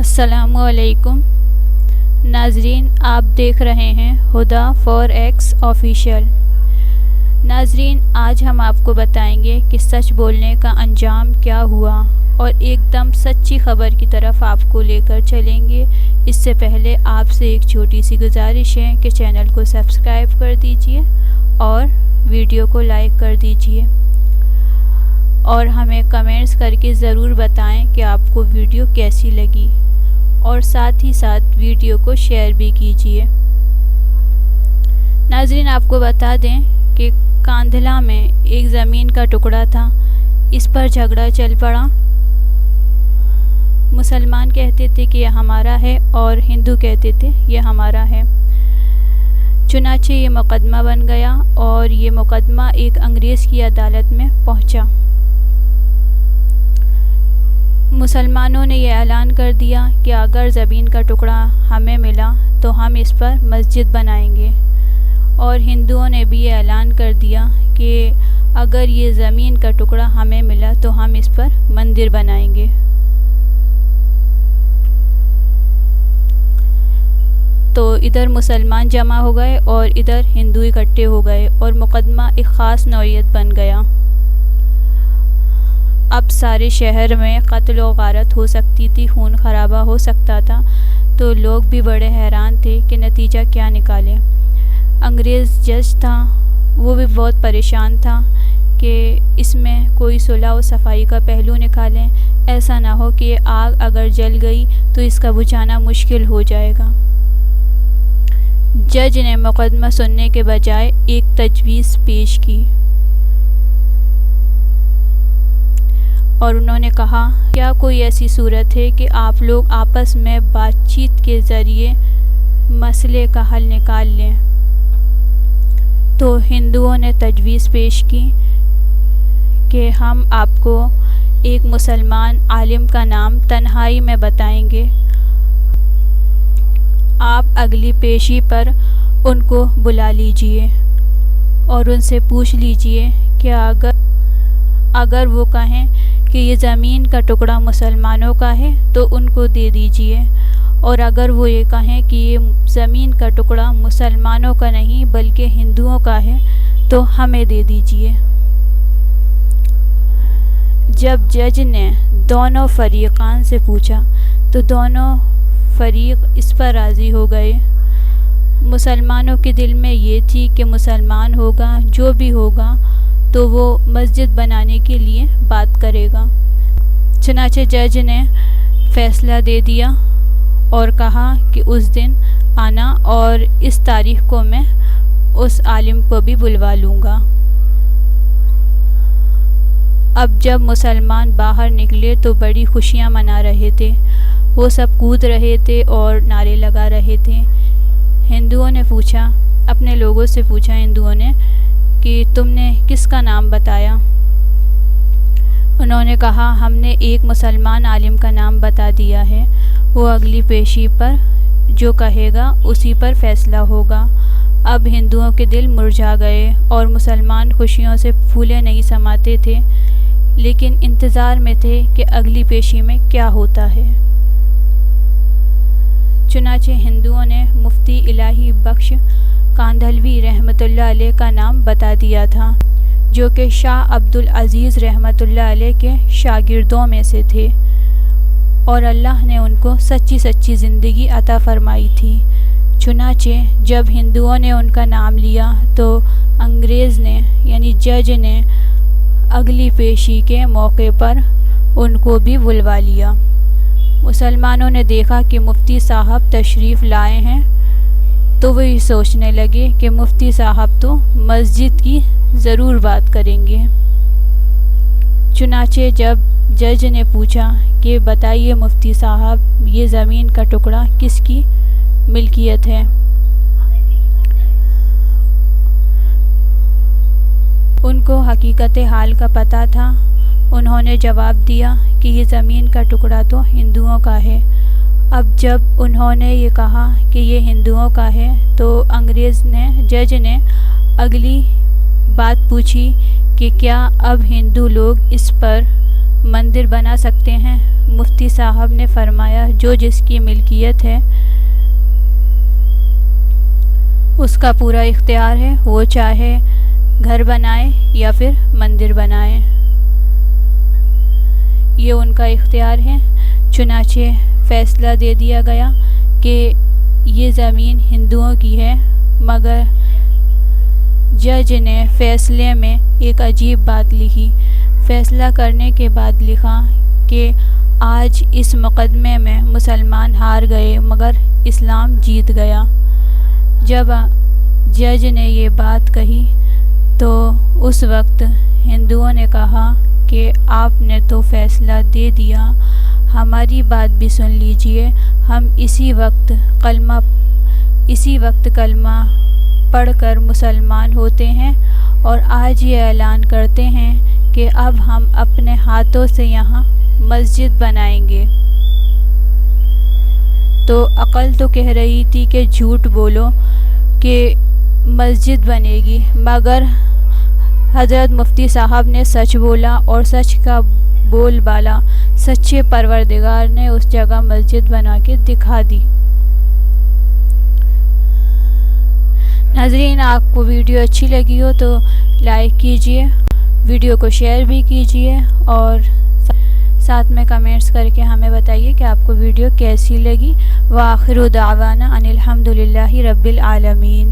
السلام علیکم ناظرین، آپ دیکھ رہے ہیں ہدا فار ایکس آفیشیل۔ ناظرین، آج ہم آپ کو بتائیں گے کہ سچ بولنے کا انجام کیا ہوا، اور ایک دم سچی خبر کی طرف آپ کو لے کر چلیں گے۔ اس سے پہلے آپ سے ایک چھوٹی سی گزارش ہے کہ چینل کو سبسکرائب کر دیجئے اور ویڈیو کو لائک کر دیجئے، اور ہمیں کمنٹس کر کے ضرور بتائیں کہ آپ کو ویڈیو کیسی لگی، اور ساتھ ہی ساتھ ویڈیو کو شیئر بھی کیجیے۔ ناظرین، آپ کو بتا دیں کہ کاندھلا میں ایک زمین کا ٹکڑا تھا، اس پر جھگڑا چل پڑا۔ مسلمان کہتے تھے کہ یہ ہمارا ہے، اور ہندو کہتے تھے یہ ہمارا ہے۔ چنانچہ یہ مقدمہ بن گیا، اور یہ مقدمہ ایک انگریز کی عدالت میں پہنچا۔ مسلمانوں نے یہ اعلان کر دیا کہ اگر زمین کا ٹکڑا ہمیں ملا تو ہم اس پر مسجد بنائیں گے، اور ہندوؤں نے بھی یہ اعلان کر دیا کہ اگر یہ زمین کا ٹکڑا ہمیں ملا تو ہم اس پر مندر بنائیں گے۔ تو ادھر مسلمان جمع ہو گئے اور ادھر ہندو اکٹھے ہو گئے، اور مقدمہ ایک خاص نوعیت بن گیا۔ اب سارے شہر میں قتل و غارت ہو سکتی تھی، خون خرابہ ہو سکتا تھا، تو لوگ بھی بڑے حیران تھے کہ نتیجہ کیا نکالے۔ انگریز جج تھا، وہ بھی بہت پریشان تھا کہ اس میں کوئی صلح و صفائی کا پہلو نکالیں، ایسا نہ ہو کہ آگ اگر جل گئی تو اس کا بجھانا مشکل ہو جائے گا۔ جج نے مقدمہ سننے کے بجائے ایک تجویز پیش کی، اور انہوں نے کہا، کیا کوئی ایسی صورت ہے کہ آپ لوگ آپس میں بات چیت کے ذریعے مسئلے کا حل نکال لیں؟ تو ہندوؤں نے تجویز پیش کی کہ ہم آپ کو ایک مسلمان عالم کا نام تنہائی میں بتائیں گے، آپ اگلی پیشی پر ان کو بلا لیجئے اور ان سے پوچھ لیجئے کہ اگر وہ کہیں کہ یہ زمین کا ٹکڑا مسلمانوں کا ہے تو ان کو دے دیجئے، اور اگر وہ یہ کہیں کہ یہ زمین کا ٹکڑا مسلمانوں کا نہیں بلکہ ہندوؤں کا ہے تو ہمیں دے دیجئے۔ جب جج نے دونوں فریقان سے پوچھا تو دونوں فریق اس پر راضی ہو گئے۔ مسلمانوں کے دل میں یہ تھی کہ مسلمان ہوگا جو بھی ہوگا تو وہ مسجد بنانے کے لیے بات کرے گا۔ چنانچہ جج نے فیصلہ دے دیا اور کہا کہ اس دن آنا، اور اس تاریخ کو میں اس عالم کو بھی بلوا لوں گا۔ اب جب مسلمان باہر نکلے تو بڑی خوشیاں منا رہے تھے، وہ سب کود رہے تھے اور نعرے لگا رہے تھے۔ ہندوؤں نے پوچھا، اپنے لوگوں سے پوچھا ہندوؤں نے کہ تم نے کس کا نام بتایا؟ انہوں نے کہا، ہم نے ایک مسلمان عالم کا نام بتا دیا ہے، وہ اگلی پیشی پر جو کہے گا اسی پر فیصلہ ہوگا۔ اب ہندوؤں کے دل مرجھا گئے، اور مسلمان خوشیوں سے پھولے نہیں سماتے تھے، لیکن انتظار میں تھے کہ اگلی پیشی میں کیا ہوتا ہے۔ چنانچہ ہندوؤں نے مفتی الہی بخش کاندھلوی رحمۃ اللہ علیہ کا نام بتا دیا تھا، جو کہ شاہ عبدالعزیز رحمۃ اللہ علیہ کے شاگردوں میں سے تھے، اور اللہ نے ان کو سچی زندگی عطا فرمائی تھی۔ چنانچہ جب ہندوؤں نے ان کا نام لیا تو انگریز نے یعنی جج نے اگلی پیشی کے موقع پر ان کو بھی بلوا لیا۔ مسلمانوں نے دیکھا کہ مفتی صاحب تشریف لائے ہیں، تو وہ یہ سوچنے لگے کہ مفتی صاحب تو مسجد کی ضرور بات کریں گے۔ چنانچہ جب جج نے پوچھا کہ بتائیے مفتی صاحب، یہ زمین کا ٹکڑا کس کی ملکیت ہے؟ ان کو حقیقت حال کا پتہ تھا۔ انہوں نے جواب دیا کہ یہ زمین کا ٹکڑا تو ہندوؤں کا ہے۔ اب جب انہوں نے یہ کہا کہ یہ ہندوؤں کا ہے تو جج نے اگلی بات پوچھی کہ کیا اب ہندو لوگ اس پر مندر بنا سکتے ہیں؟ مفتی صاحب نے فرمایا جو جس کی ملکیت ہے اس کا پورا اختیار ہے، وہ چاہے گھر بنائے یا پھر مندر بنائے، یہ ان کا اختیار ہے۔ چنانچہ فیصلہ دے دیا گیا کہ یہ زمین ہندوؤں کی ہے، مگر جج نے فیصلے میں ایک عجیب بات لکھی۔ فیصلہ کرنے کے بعد لکھا کہ آج اس مقدمے میں مسلمان ہار گئے مگر اسلام جیت گیا۔ جب جج نے یہ بات کہی تو اس وقت ہندوؤں نے کہا کہ آپ نے تو فیصلہ دے دیا، ہماری بات بھی سن لیجئے، ہم اسی وقت کلمہ پڑھ کر مسلمان ہوتے ہیں اور آج یہ اعلان کرتے ہیں کہ اب ہم اپنے ہاتھوں سے یہاں مسجد بنائیں گے۔ تو عقل تو کہہ رہی تھی کہ جھوٹ بولو کہ مسجد بنے گی، مگر حضرت مفتی صاحب نے سچ بولا اور سچ کا بول بالا سچے پروردگار نے اس جگہ مسجد بنا کے دکھا دی۔ ناظرین، آپ کو ویڈیو اچھی لگی ہو تو لائک کیجئے، ویڈیو کو شیئر بھی کیجئے اور ساتھ میں کمنٹس کر کے ہمیں بتائیے کہ آپ کو ویڈیو کیسی لگی۔ وآخر دعوانا ان الحمد للہ رب العالمین۔